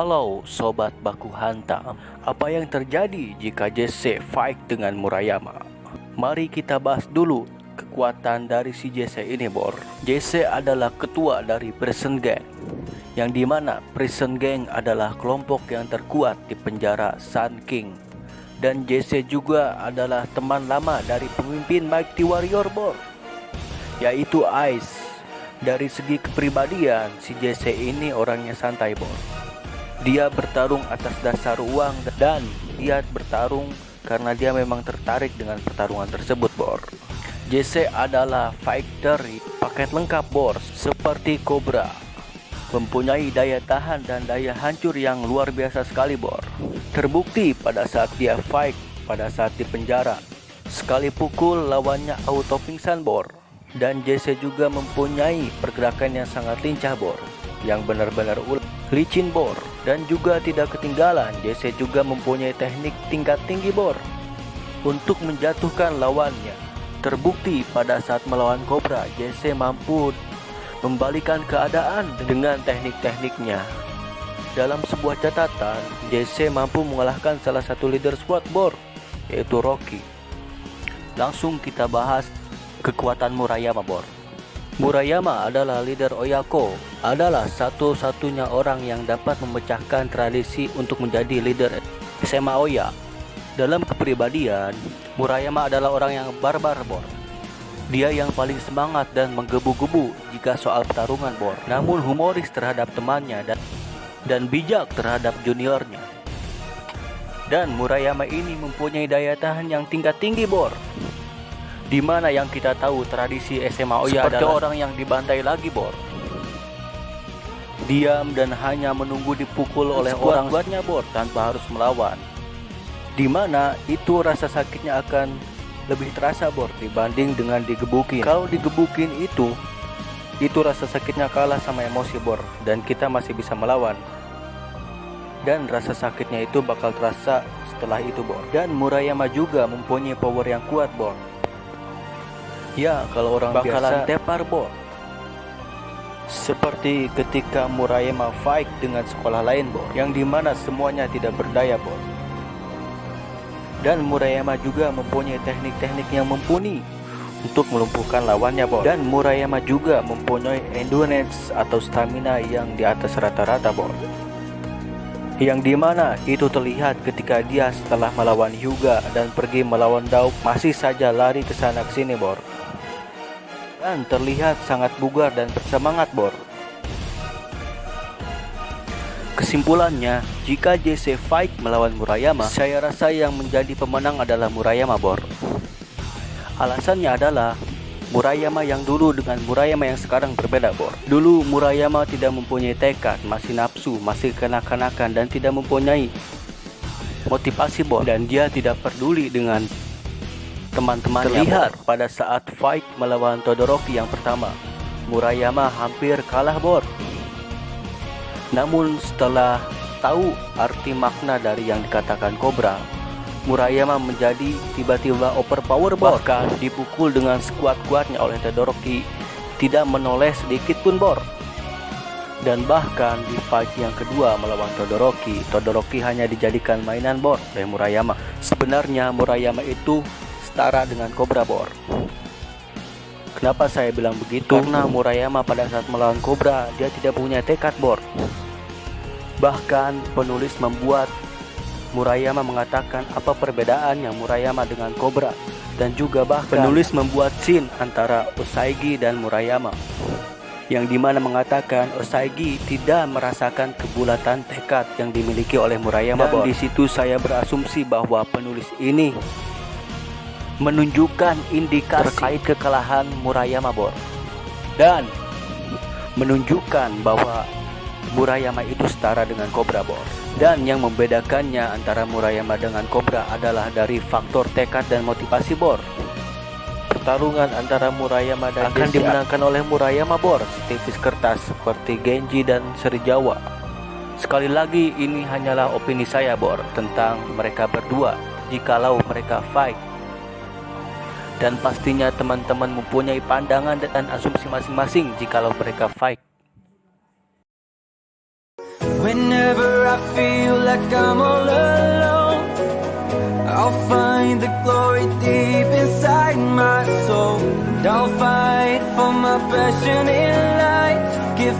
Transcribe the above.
Halo Sobat Baku Hantam, apa yang terjadi jika JC fight dengan Murayama? Mari kita bahas dulu kekuatan dari si JC ini, Bor. JC adalah ketua dari Prison Gang, yang dimana Prison Gang adalah kelompok yang terkuat di penjara Sun King. Dan JC juga adalah teman lama dari pemimpin Mighty Warrior, Bor, yaitu Ice. Dari segi kepribadian, si JC ini orangnya santai, Bor. Dia bertarung atas dasar uang dan dia bertarung karena dia memang tertarik dengan pertarungan tersebut, Bor. JC adalah fighter paket lengkap, Bor, seperti Cobra. Mempunyai daya tahan dan daya hancur yang luar biasa sekali, Bor. Terbukti pada saat dia fight, pada saat di penjara. Sekali pukul lawannya auto pingsan, Bor. Dan JC juga mempunyai pergerakan yang sangat lincah, Bor, yang benar-benar licin, Bor. Dan juga tidak ketinggalan, JC juga mempunyai teknik tingkat tinggi, Bor, untuk menjatuhkan lawannya. Terbukti pada saat melawan Cobra, JC mampu membalikan keadaan dengan teknik-tekniknya. Dalam sebuah catatan, JC mampu mengalahkan salah satu leader squad, Bor, yaitu Rocky. Langsung kita bahas kekuatan Murayama, Bor. Murayama adalah leader Oyako, adalah satu-satunya orang yang dapat memecahkan tradisi untuk menjadi leader SMA Oya. Dalam kepribadian, Murayama adalah orang yang barbar, Bor. Dia yang paling semangat dan menggebu-gebu jika soal pertarungan, Bor. Namun humoris terhadap temannya dan bijak terhadap juniornya. Dan Murayama ini mempunyai daya tahan yang tingkat tinggi, Bor. Di mana yang kita tahu tradisi SMA Oya seperti adalah orang yang dibantai lagi, Bor. Diam dan hanya menunggu dipukul oleh orang kuatnya, Bor, tanpa harus melawan. Di mana itu rasa sakitnya akan lebih terasa, Bor, dibanding dengan digebukin. Kalau digebukin itu rasa sakitnya kalah sama emosi, Bor, dan kita masih bisa melawan. Dan rasa sakitnya itu bakal terasa setelah itu, Bor. Dan Murayama juga mempunyai power yang kuat, Bor. Ya, kalau orang bakalan tepar, Bor. Seperti ketika Murayama fight dengan sekolah lain, Bor, yang dimana semuanya tidak berdaya, Bor. Dan Murayama juga mempunyai teknik-teknik yang mumpuni untuk melumpuhkan lawannya, Bor. Dan Murayama juga mempunyai endurance atau stamina yang di atas rata-rata, Bor. Yang dimana itu terlihat ketika dia setelah melawan Hyuga dan pergi melawan Dauk masih saja lari ke sana ke sini, Bor. Dan terlihat sangat bugar dan bersemangat, Bor. Kesimpulannya, jika JC fight melawan Murayama, saya rasa yang menjadi pemenang adalah Murayama, Bor. Alasannya adalah Murayama yang dulu dengan Murayama yang sekarang berbeda, Bor. Dulu Murayama tidak mempunyai tekad, masih nafsu, masih kanak-kanakan dan tidak mempunyai motivasi, Bor. Dan dia tidak peduli dengan teman-temannya. Terlihat pada saat fight melawan Todoroki yang pertama, Murayama hampir kalah, Bor. Namun setelah tahu arti makna dari yang dikatakan Cobra, Murayama menjadi tiba-tiba overpower, Bor. Bahkan dipukul dengan sekuat-kuatnya oleh Todoroki, tidak menoleh sedikit pun, Bor. Dan bahkan di fight yang kedua melawan Todoroki hanya dijadikan mainan, Bor, oleh Murayama. Sebenarnya Murayama itu setara dengan Cobra, Bor. Kenapa saya bilang begitu? Karena Murayama pada saat melawan Cobra, dia tidak punya tekad, Bor. Bahkan penulis membuat Murayama mengatakan apa perbedaan yang Murayama dengan Cobra. Dan juga bahkan penulis membuat scene antara Osaigi dan Murayama, yang dimana mengatakan Osaigi tidak merasakan kebulatan tekad yang dimiliki oleh Murayama, Bor. Dan di situ saya berasumsi bahwa penulis ini menunjukkan indikasi terkait kekalahan Murayama, Bor, dan menunjukkan bahwa Murayama itu setara dengan Cobra, Bor. Dan yang membedakannya antara Murayama dengan Cobra adalah dari faktor tekad dan motivasi, Bor. Pertarungan antara Murayama dan akan dimenangkan oleh Murayama, Bor, setipis kertas seperti Genji dan Serizawa. Sekali lagi, ini hanyalah opini saya, Bor, tentang mereka berdua jikalau mereka fight. Dan pastinya teman-teman mempunyai pandangan dan asumsi masing-masing jikalau mereka fight. Whenever I feel like I'm all alone, I'll find the glory deep inside my soul. And I'll fight for my passion in life. Give